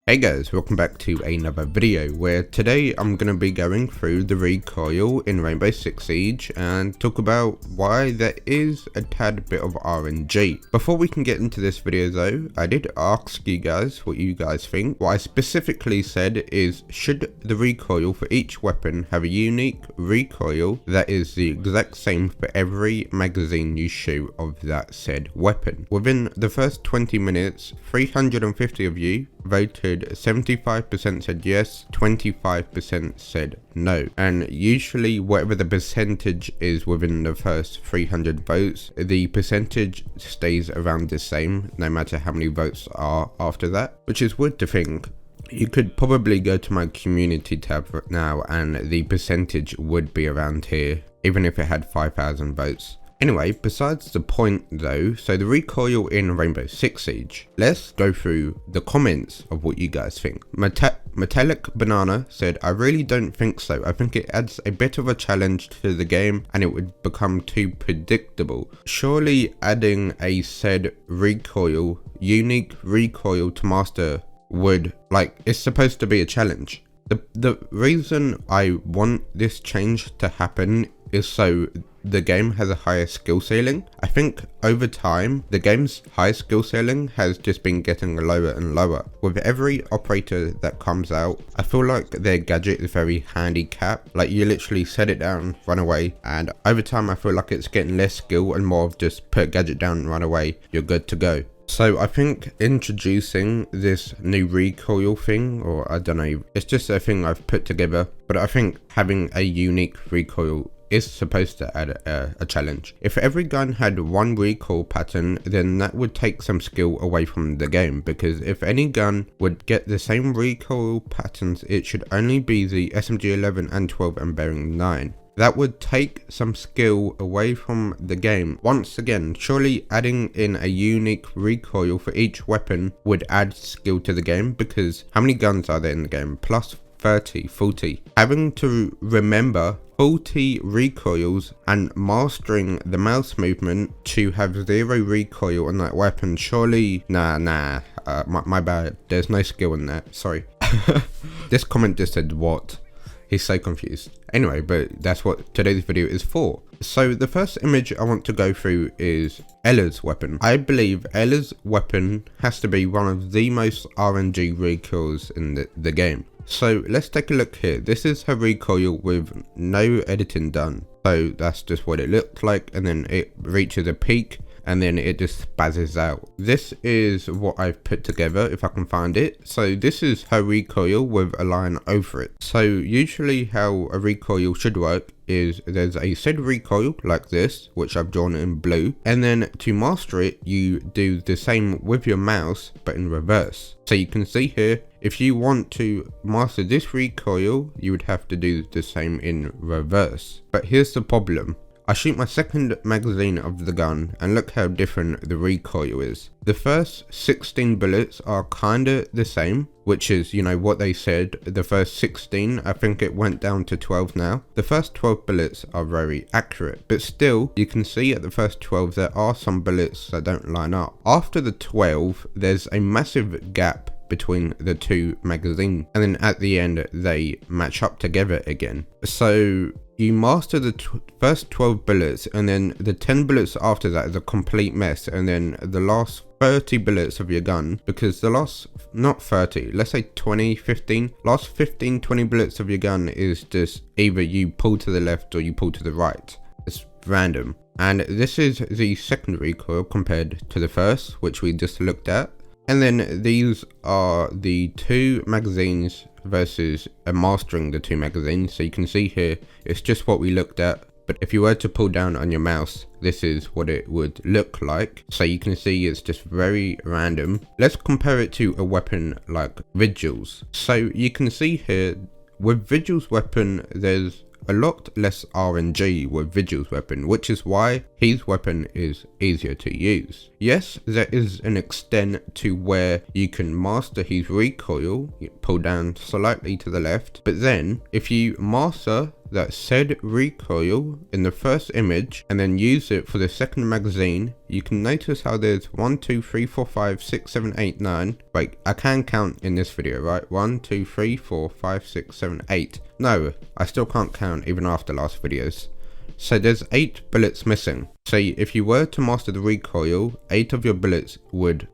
Hey guys, welcome back to another video where today I'm going to be going through the recoil in Rainbow Six Siege and talk about why there is a tad bit of RNG. Before we can get into this video though, I did ask you guys what you guys think. What I specifically said is, should the recoil for each weapon have a unique recoil that is the exact same for every magazine you shoot of that said weapon? Within the first 20 minutes, 350 of you voted. 75% said yes, 25% said no, and usually whatever the percentage is within the first 300 votes, the percentage stays around the same no matter how many votes are after that, which is weird to think. You could probably go to my community tab right now and the percentage would be around here even if it had 5,000 votes. Anyway, besides the point though, so the recoil in Rainbow Six Siege. Let's go through the comments of what you guys think. Metallic Banana said, I really don't think so. I think it adds a bit of a challenge to the game and it would become too predictable. Surely adding a said recoil, unique recoil to master would, it's supposed to be a challenge. The reason I want this change to happen is so the game has a higher skill ceiling. I think over time, the game's high skill ceiling has just been getting lower and lower. With every operator that comes out, I feel like their gadget is very handicapped. Like you literally set it down, run away, and over time I feel like it's getting less skill and more of just put a gadget down and run away, you're good to go. So I think introducing this new recoil thing, or I don't know, it's just a thing I've put together, but I think having a unique recoil is supposed to add a challenge. If every gun had one recoil pattern, then that would take some skill away from the game, because if any gun would get the same recoil patterns, it should only be the SMG 11 and 12 and bearing 9. That would take some skill away from the game. Once again, surely adding in a unique recoil for each weapon would add skill to the game, because how many guns are there in the game? Plus 30, 40. Having to remember 40 recoils and mastering the mouse movement to have 0 recoil on that weapon, surely, my bad, there's no skill in that, sorry. This comment just said what? He's so confused. Anyway, but that's what today's video is for. So the first image I want to go through is Ella's weapon. I believe Ella's weapon has to be one of the most RNG recoils in the game. So let's take a look here. This is her recoil with no editing done. So that's just what it looks like, and then it reaches a peak and then it just spazzes out. This is what I've put together if I can find it. So this is her recoil with a line over it. So usually how a recoil should work is there's a said recoil like this, which I've drawn in blue, and then to master it you do the same with your mouse but in reverse. So you can see here, if you want to master this recoil you would have to do the same in reverse. But here's the problem. I shoot my second magazine of the gun and look how different the recoil is. The first 16 bullets are kinda the same, which is, you know, what they said. The first 16, I think it went down to 12 now. The first 12 bullets are very accurate, but still, you can see at the first 12 there are some bullets that don't line up. After the 12, there's a massive gap between the two magazines, and then at the end they match up together again. So you master the first 12 bullets, and then the 10 bullets after that is a complete mess, and then the last 30 bullets of your gun, because the last, not 30, let's say 20, 15, last 15, 20 bullets of your gun is just either you pull to the left or you pull to the right. It's random. And this is the second recoil compared to the first, which we just looked at. And then these are the two magazines versus mastering the two magazines. So you can see here, it's just what we looked at. But if you were to pull down on your mouse, this is what it would look like. So you can see it's just very random. Let's compare it to a weapon like Vigil's. So you can see here, with Vigil's weapon, there's a lot less RNG with Vigil's weapon, which is why his weapon is easier to use. Yes, there is an extent to where you can master his recoil, you pull down slightly to the left, but then if you master that said recoil in the first image and then use it for the second magazine, you can notice how there's 1, 2, 3, 4, 5, 6, 7, 8, 9. Wait, I can count in this video, right? 1, 2, 3, 4, 5, 6, 7, 8. No, I still can't count even after last videos. So there's 8 bullets missing. So if you were to master the recoil, 8 of your bullets would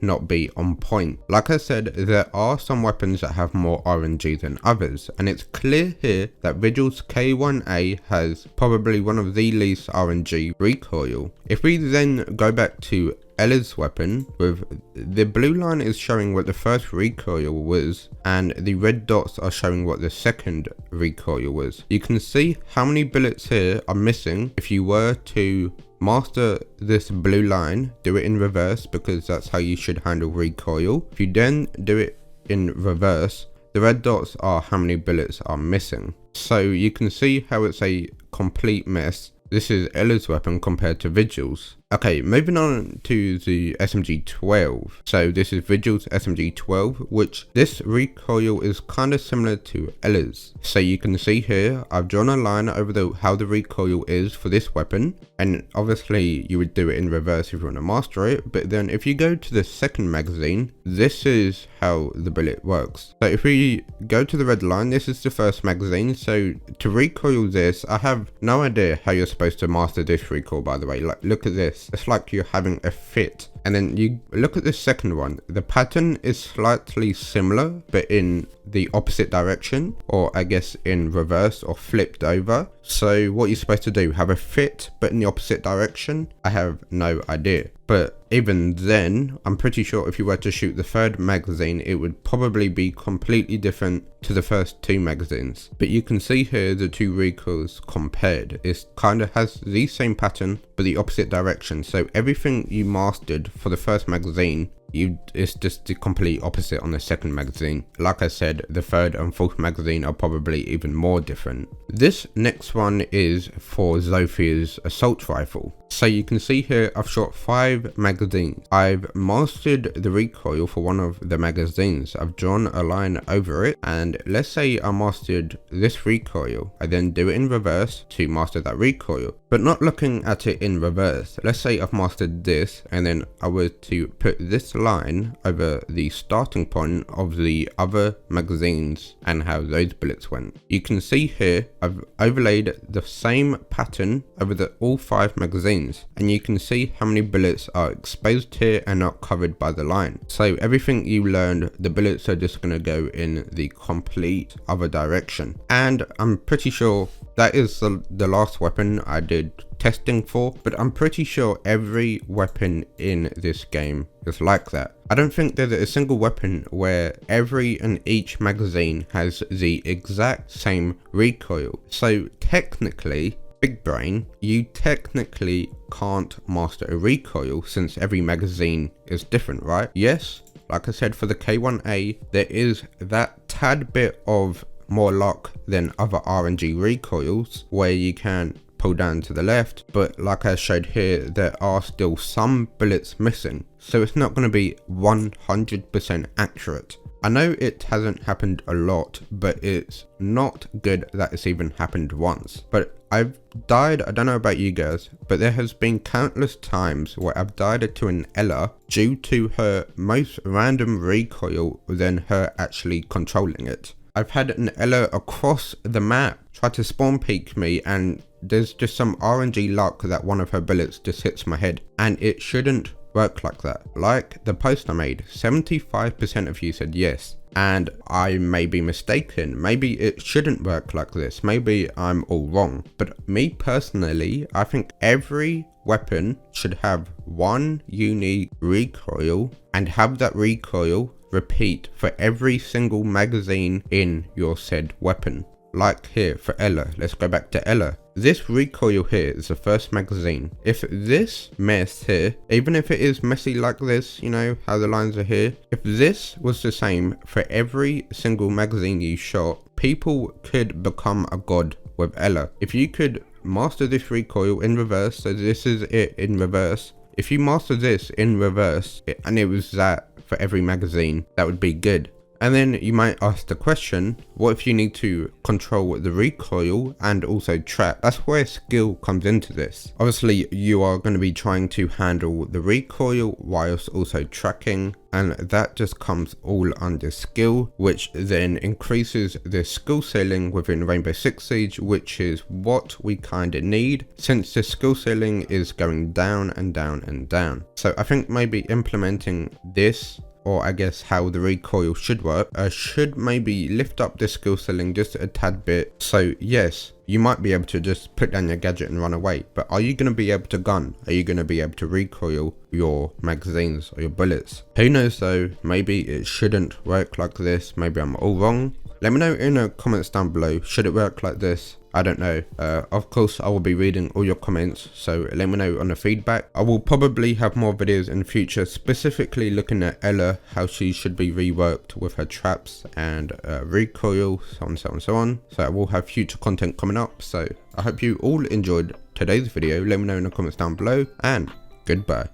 not be on point. Like I said, there are some weapons that have more RNG than others, and it's clear here that Vigil's K1A has probably one of the least RNG recoil. If we then go back to Ella's weapon, with the blue line is showing what the first recoil was and the red dots are showing what the second recoil was. You can see how many bullets here are missing. If you were to master this blue line, do it in reverse because that's how you should handle recoil. If you then do it in reverse, the red dots are how many bullets are missing. So you can see how it's a complete mess. This is Ella's weapon compared to Vigil's. Okay, moving on to the SMG-12. So this is Vigil's SMG-12, which this recoil is kind of similar to Ella's. So you can see here, I've drawn a line over how the recoil is for this weapon. And obviously you would do it in reverse if you want to master it. But then if you go to the second magazine, this is how the bullet works. So if we go to the red line, this is the first magazine. So to recoil this, I have no idea how you're supposed to master this recoil, by the way. Like, look at this. It's like you're having a fit. And then you look at the second one. The pattern is slightly similar, but in the opposite direction, or I guess in reverse or flipped over. So what you're supposed to do, have a fit, but in the opposite direction? I have no idea. But even then, I'm pretty sure if you were to shoot the third magazine, it would probably be completely different to the first 2 magazines. But you can see here the 2 recoils compared. It kind of has the same pattern, but the opposite direction. So everything you mastered for the first magazine, it's just the complete opposite on the second magazine. Like I said, the third and fourth magazine are probably even more different. This next one is for Zofia's assault rifle. So you can see here I've shot 5 magazines. I've mastered the recoil for one of the magazines. I've drawn a line over it, and let's say I mastered this recoil. I then do it in reverse to master that recoil, but not looking at it in reverse. Let's say I've mastered this, and then I were to put this line over the starting point of the other magazines and how those bullets went. You can see here I've overlaid the same pattern over all 5 magazines, and you can see how many bullets are exposed here and not covered by the line. So everything you learned, the bullets are just going to go in the complete other direction. And I'm pretty sure that is the last weapon I did testing for, but I'm pretty sure every weapon in this game is like that. I don't think there's a single weapon where every and each magazine has the exact same recoil. So technically, big brain, you technically can't master a recoil since every magazine is different, right? Yes, like I said, for the K1A, there is that tad bit of more luck than other RNG recoils where you can pull down to the left, but like I showed here, there are still some bullets missing, so it's not going to be 100% accurate. I know it hasn't happened a lot, but it's not good that it's even happened once. But I've died, I don't know about you guys, but there has been countless times where I've died to an Ella due to her most random recoil than her actually controlling it. I've had an Ella across the map try to spawn peek me, and there's just some RNG luck that one of her bullets just hits my head, and it shouldn't work like that. Like the post I made, 75% of you said yes, and I may be mistaken. Maybe it shouldn't work like this. Maybe I'm all wrong. But me personally, I think every weapon should have one unique recoil and have that recoil repeat for every single magazine in your said weapon. Like here for Ella, let's go back to Ella. This recoil here is the first magazine. If this mess here, even if it is messy like this, you know how the lines are here, if this was the same for every single magazine you shot, people could become a god with Ella. If you could master this recoil in reverse, so this is it in reverse. If you master this in reverse, and it was that for every magazine, that would be good. And then you might ask the question, what if you need to control the recoil and also trap? That's where skill comes into this. Obviously, you are going to be trying to handle the recoil whilst also tracking, and that just comes all under skill, which then increases the skill ceiling within Rainbow Six Siege, which is what we kind of need, since the skill ceiling is going down and down and down. So I think maybe implementing this, or I guess how the recoil should work, should maybe lift up the skill ceiling just a tad bit. So yes, you might be able to just put down your gadget and run away, but are you going to be able to gun? Are you going to be able to recoil your magazines or your bullets? Who knows though, maybe it shouldn't work like this, maybe I'm all wrong. Let me know in the comments down below, should it work like this? I don't know. Of course, I will be reading all your comments, so let me know on the feedback. I will probably have more videos in the future, specifically looking at Ella, how she should be reworked with her traps and recoil, so on, so on, so on. So I will have future content coming up, so I hope you all enjoyed today's video. Let me know in the comments down below, and goodbye.